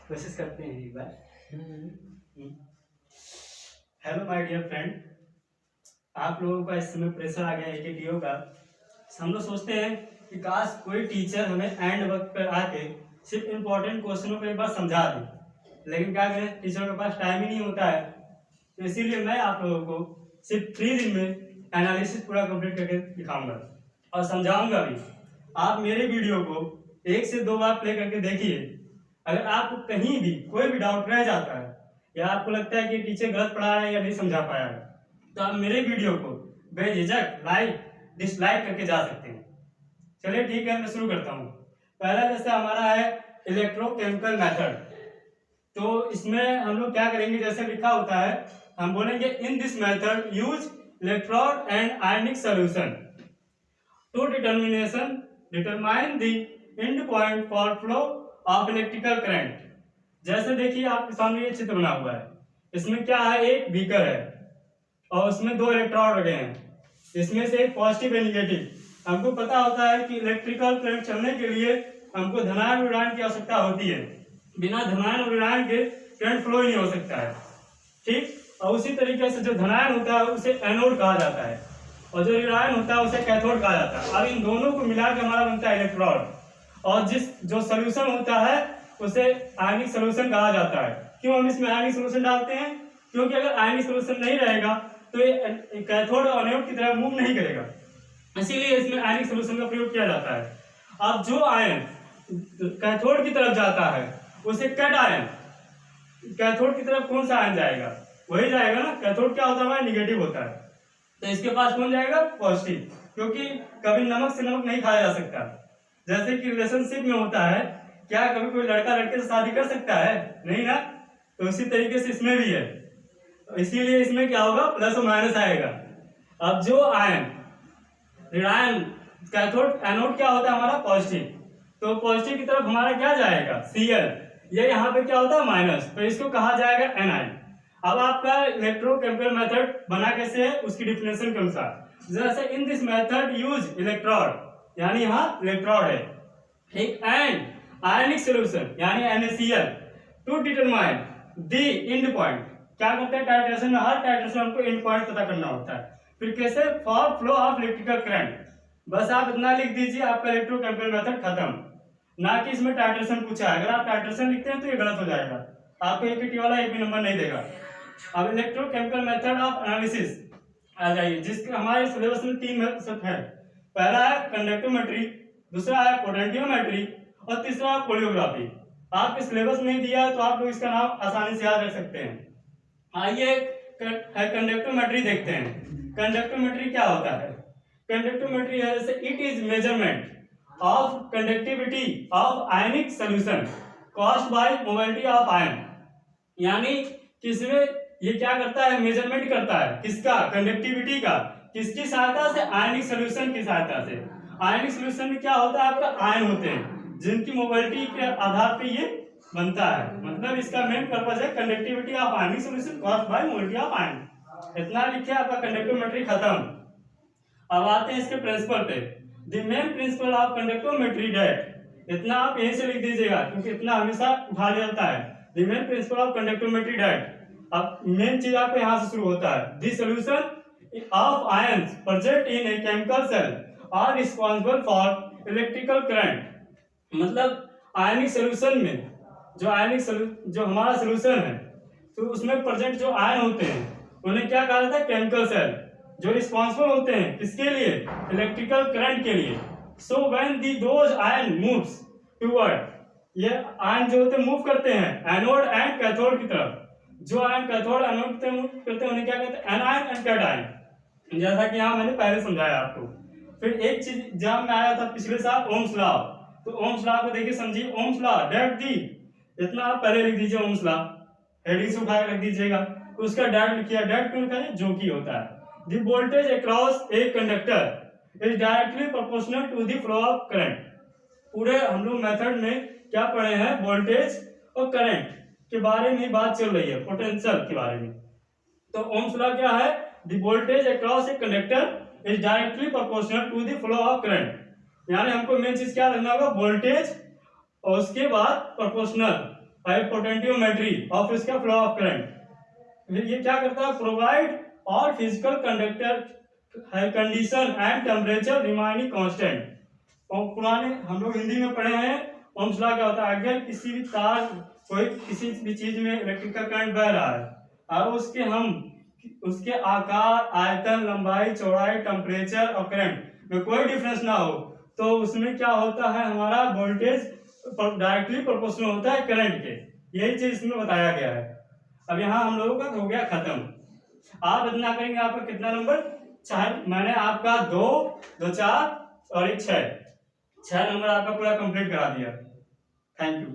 कोशिश करते हैं एक बार। हेलो माय डियर फ्रेंड, आप लोगों का इस समय प्रेशर आ गया है एकेटीओ का। हम लोग सोचते हैं कि काश कोई टीचर हमें एंड वक्त पर आके सिर्फ इम्पोर्टेंट क्वेश्चनों को एक बार समझा दे, लेकिन क्या करें, टीचरों के पास टाइम ही नहीं होता है। तो इसीलिए मैं आप लोगों को सिर्फ 3 दिन में एनालिसिस पूरा कंप्लीट करके दिखाऊंगा और समझाऊंगा भी। आप मेरे वीडियो को 1 से 2 बार प्ले करके देखिए। अगर आपको कहीं भी कोई भी डाउट रह जाता है या आपको लगता है कि टीचर गलत पढ़ा रहा है या नहीं समझा पाया है, तो आप मेरे वीडियो को बेझिझक लाइक डिसलाइक करके जा सकते हैं। चलिए ठीक है, मैं शुरू करता हूँ। पहला जैसे हमारा है इलेक्ट्रोकेमिकल मेथड। तो इसमें हम लोग क्या करेंगे, जैसे लिखा होता है हम बोलेंगे in this method use electrode and ionic solution to determine the end point for flow of electrical current. जैसे देखिए आपके सामने ये चित्र बना हुआ है, इसमें क्या है, एक बीकर है और उसमें 2 इलेक्ट्रोड लगे हैं। इसमें से एक पॉजिटिव है निगेटिव। हमको पता होता है कि इलेक्ट्रिकल करंट चलने के लिए हमको धनायन और ऋणायन की आवश्यकता होती है। बिना धनायन और ऋणायन के करंट फ्लो ही नहीं हो सकता है, ठीक। और उसी तरीके से जो धनायन होता है उसे एनोड कहा जाता है और जो ऋणायन होता है उसे कैथोड कहा जाता है। अब इन दोनों को मिला के हमारा बनता है इलेक्ट्रोड, और जो सोल्यूशन होता है उसे आयनिक सोल्यूशन कहा जाता है। क्यों हम इसमें आयनिक सोल्यूशन डालते हैं? क्योंकि अगर आयनिक सोल्यूशन नहीं रहेगा तो ये कैथोड और एनोड की तरह मूव नहीं करेगा, इसीलिए इसमें आयनिक सोल्यूशन का प्रयोग किया जाता है। अब जो आयन कैथोड की तरफ जाता है उसे कैट आयन, कैथोड की तरफ कौन सा आयन जाएगा? वही जाएगा ना। कैथोड क्या होता है, निगेटिव होता है, तो इसके पास कौन जाएगा? पॉजिटिव। क्योंकि कभी नमक से नमक नहीं खाया जा सकता। जैसे कि रिलेशनशिप में होता है, क्या कभी कोई लड़का लड़के से शादी कर सकता है? नहीं ना। तो उसी तरीके से इसमें भी है, तो इसीलिए इसमें क्या होगा, प्लस और माइनस आएगा। अब जो आयन ऋणायन कैथोड एनोड क्या होता है हमारा? पॉजिटिव। तो पॉजिटिव की तरफ हमारा क्या जाएगा? Cl। ये यहाँ पे क्या होता है? माइनस, तो इसको कहा जाएगा एनायन। अब आपका इलेक्ट्रोकेमिकल मेथड बना कैसे है उसकी डिफिनेशन के अनुसार, जैसे in this method use electrode, यानी यहाँ इलेक्ट्रोड है, ठीक, एंड आयनिक सोल्यूशन यानी NaCl to determine the end point. क्या करते हैं टाइट्रेशन में? हर टाइट्रेशन हमको एंड पॉइंट पता करना होता है। फिर कैसे? For flow of electrical current. बस आप इतना लिख दीजिए, आपका इलेक्ट्रोकेमिकल मेथड खत्म। ना कि इसमें टाइट्रेशन पूछा है। अगर आप टाइट्रेशन लिखते हैं तो ये गलत हो जाएगा, आपको एकेटी वाला एक भी नंबर नहीं देगा। अब इलेक्ट्रोकेमिकल मेथड ऑफ एनालिसिस आ जाइए, जिसके हमारे सिलेबस में 3 मेथड है। पहला है कंडक्टोमेट्री, दूसरा है पोटेंशियोमेट्री और तीसरा है पोलियोग्राफी। आपके सिलेबस में दिया है तो आप लोग इसका नाम आसानी से याद रख सकते हैं। आइए कंडक्टोमेट्री देखते हैं। कंडक्टोमेट्री क्या होता है? कंडक्टोमेट्री है जैसे it is measurement of conductivity of ionic solution caused by mobility of ion. यानी किसमें ये क्या करता है? मेजरमेंट करता है। किसका? कंडक्टिविटी का। किसकी सहायता से? आयनिक सोल्यूशन की सहायता से। आयनिक सोल्यूशन में क्या होता है? आपका आयन होते हैं जिनकी मोबिलिटी के आधार पे ये बनता है। मतलब इसका मेन पर्पस है conductivity of ionic solution caused by mobility of ion. इतना लिखे, आपका कंडक्टोमेट्री खत्म। अब आते हैं इसके प्रिंसिपल पे। The main principle of conductometry that, इतना आप यहीं से लिख दीजिएगा क्योंकि इतना हमेशा उठा लिया जाता है। The main principle of conductometry that, अब मेन चीज आपको यहां से शुरू होता है। The solution of ions present in a chemical cell are responsible for electrical current. मतलब आयनिक सॉल्यूशन में जो हमारा सॉल्यूशन है, तो उसमें प्रेजेंट जो आयन होते हैं उन्हें क्या कहा जाता है? केमिकल सेल, जो रिस्पांसिबल होते हैं किसके लिए? इलेक्ट्रिकल करंट के लिए। So when those ion moves toward, ये आयन जो होते हैं मूव करते हैं एनोड एंड कैथोड की तरफ। जो आयन कैथोड एनोड की तरफ मूव करते हैं उन्हें क्या कहते हैं? एनायन एंड कैटायन, जैसा कि यहाँ मैंने पहले समझाया आपको। फिर एक चीज एग्जाम में आया था पिछले साल, ओम्स लॉ। तो ओम्स लॉ को देखिए, समझिए। ओम्स लॉ डेट दी, इतना आप पहले लिख दीजिए ओम्स लॉ, हेडिंग से उठा के लिख दीजिएगा। तो उसका डेट लिखिए। डेट क्यों लिखा है? जो कि होता है the voltage across a conductor is directly proportional to the flow of current। पूरे हम लोग मेथड में क्या पढ़े हैं? वोल्टेज और करंट के बारे में बात चल रही है, पोटेंशियल के बारे में। तो ओम्स लॉ क्या है? the voltage across a conductor is directly proportional to the flow of current। यानी हमको मेन चीज क्या रखना होगा? वोल्टेज और उसके बाद प्रोपोर्शनल। पोटेंशियोमेट्री ऑफ इसका फ्लो ऑफ करंट। ये क्या करता है, प्रोवाइड और physical conductor condition and temperature remaining constant. और पुराने हम लोग हिंदी में पढ़े हैं ओम्स लॉ क्या होता है, अगर किसी भी तार कोई किसी भी चीज में इलेक्ट्रिकल करंट बह रहा है और उसके आकार, आयतन, लंबाई, चौड़ाई, टेम्परेचर और करंट में कोई डिफरेंस ना हो तो उसमें क्या होता है, हमारा वोल्टेज डायरेक्टली प्रोपोर्शनल होता है करंट के। यही चीज इसमें बताया गया है। अब यहाँ हम लोगों का हो गया खत्म। आप इतना करेंगे, आपका कितना नंबर, 4, मैंने आपका 2, 2, 4 और 1, 6 नंबर आपका पूरा कंप्लीट करा दिया। Thank you.